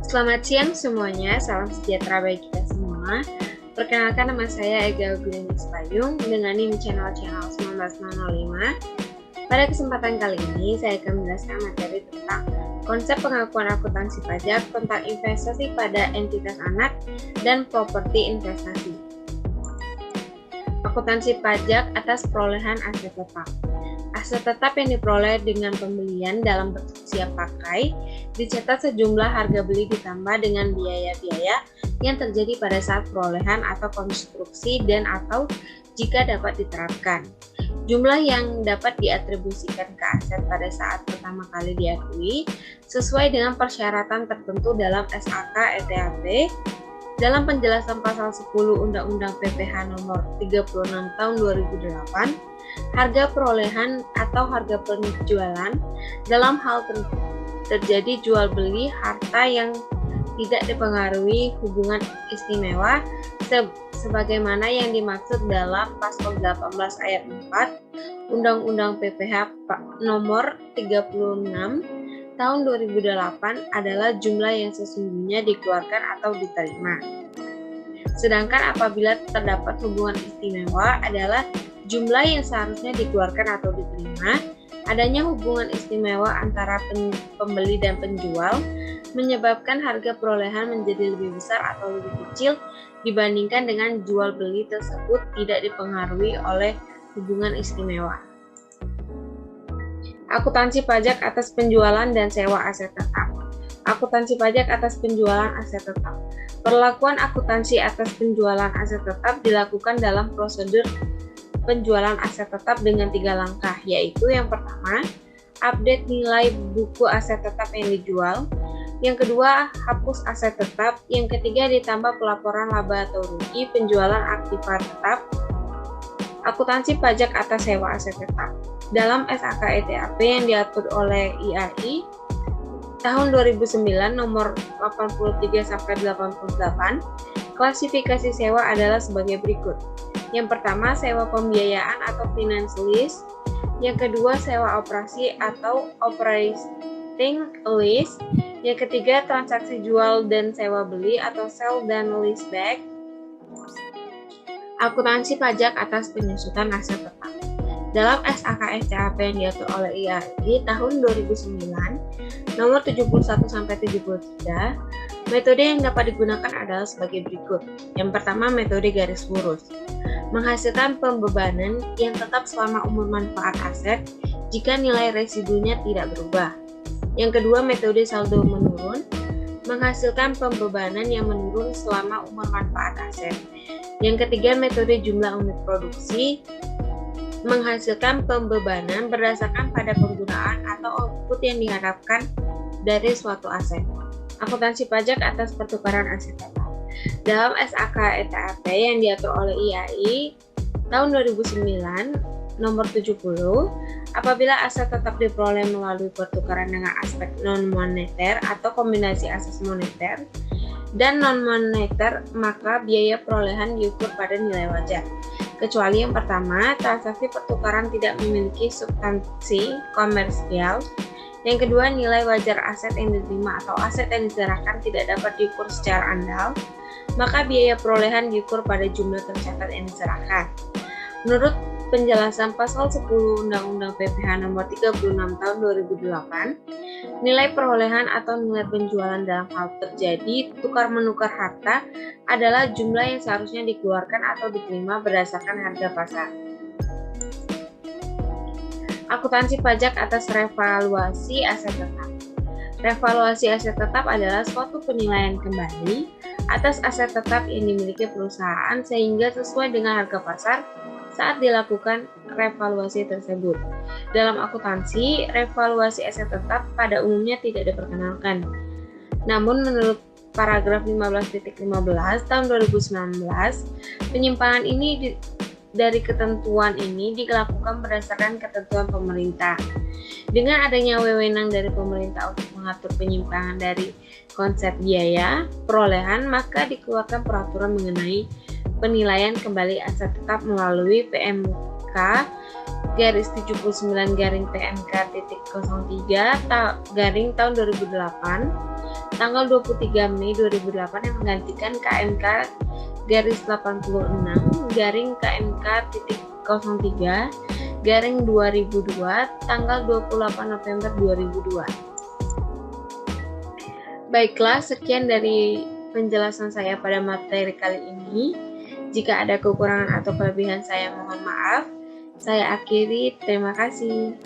Selamat siang semuanya, salam sejahtera bagi kita semua. Perkenalkan, nama saya Ega Gulianis Payung dengan NIM channel 19005. Pada kesempatan kali ini, saya akan menjelaskan materi tentang konsep pengakuan akuntansi pajak tentang investasi pada entitas anak dan properti investasi. Akuntansi pajak atas perolehan aset tetap. Aset tetap yang diperoleh dengan pembelian dalam bentuk siap pakai dicatat sejumlah harga beli ditambah dengan biaya-biaya yang terjadi pada saat perolehan atau konstruksi dan atau jika dapat diterapkan. Jumlah yang dapat diatribusikan ke aset pada saat pertama kali diakui sesuai dengan persyaratan tertentu dalam SAK ETAP dalam penjelasan pasal 10 Undang-Undang PPH nomor 36 tahun 2008. Harga perolehan atau harga penjualan dalam hal terjadi jual beli harta yang tidak dipengaruhi hubungan istimewa sebagaimana yang dimaksud dalam pasal 18 ayat 4 Undang-Undang PPH nomor 36 tahun 2008 adalah jumlah yang sesungguhnya dikeluarkan atau diterima. Sedangkan apabila terdapat hubungan istimewa adalah jumlah yang seharusnya dikeluarkan atau diterima. Adanya hubungan istimewa antara pembeli dan penjual menyebabkan harga perolehan menjadi lebih besar atau lebih kecil dibandingkan dengan jual beli tersebut tidak dipengaruhi oleh hubungan istimewa. Akuntansi pajak atas penjualan dan sewa aset tetap. Akuntansi pajak atas penjualan aset tetap. Perlakuan akuntansi atas penjualan aset tetap dilakukan dalam prosedur penjualan aset tetap dengan 3 langkah, yaitu yang pertama, update nilai buku aset tetap yang dijual, yang kedua, hapus aset tetap, yang ketiga, ditambah pelaporan laba atau rugi penjualan aktiva tetap. Akuntansi pajak atas sewa aset tetap. Dalam SAK ETAP yang diatur oleh IAI tahun 2009 nomor 83-88, klasifikasi sewa adalah sebagai berikut. Yang pertama, sewa pembiayaan atau finance lease. Yang kedua, sewa operasi atau operating lease. Yang ketiga, transaksi jual dan sewa beli atau sell dan lease back. Akuntansi pajak atas penyusutan aset tetap. Dalam SAK ETAP yang diatur oleh IAI tahun 2009 nomor 71-73, metode yang dapat digunakan adalah sebagai berikut. Yang pertama, metode garis lurus. Menghasilkan pembebanan yang tetap selama umur manfaat aset jika nilai residunya tidak berubah. Yang kedua, metode saldo menurun. Menghasilkan pembebanan yang menurun selama umur manfaat aset. Yang ketiga, metode jumlah unit produksi. Menghasilkan pembebanan berdasarkan pada penggunaan atau output yang diharapkan dari suatu aset. Akuntansi pajak atas pertukaran aset tetap. Dalam SAK ETAP yang diatur oleh IAI tahun 2009 nomor 70, apabila aset tetap diperoleh melalui pertukaran dengan aspek non-moneter atau kombinasi aset moneter dan non-moneter, maka biaya perolehan diukur pada nilai wajar. Kecuali yang pertama, transaksi pertukaran tidak memiliki substansi komersial. Yang kedua, nilai wajar aset yang diterima atau aset yang diserahkan tidak dapat diukur secara andal, maka biaya perolehan diukur pada jumlah tercatat yang diserahkan. Menurut penjelasan pasal 10 Undang-Undang PPH nomor 36 tahun 2008, nilai perolehan atau nilai penjualan dalam hal terjadi tukar-menukar harta adalah jumlah yang seharusnya dikeluarkan atau diterima berdasarkan harga pasar. Akuntansi pajak atas revaluasi aset tetap. Revaluasi aset tetap adalah suatu penilaian kembali atas aset tetap yang dimiliki perusahaan sehingga sesuai dengan harga pasar saat dilakukan revaluasi tersebut. Dalam akuntansi, revaluasi aset tetap pada umumnya tidak diperkenalkan. Namun menurut paragraf 15.15 tahun 2019, penyimpangan ini dari ketentuan ini dilakukan berdasarkan ketentuan pemerintah. Dengan adanya wewenang dari pemerintah untuk mengatur penyimpangan dari konsep biaya perolehan, maka dikeluarkan peraturan mengenai penilaian kembali aset tetap melalui PMK garis 79 garing PMK titik 03 garing tahun 2008 tanggal 23 Mei 2008 yang menggantikan KMK garis 86 garing KMK titik 03 garing 2002 tanggal 28 November 2002. Baiklah, sekian dari penjelasan saya pada materi kali ini. Jika ada kekurangan atau kelebihan saya mohon maaf. Saya akhiri, terima kasih.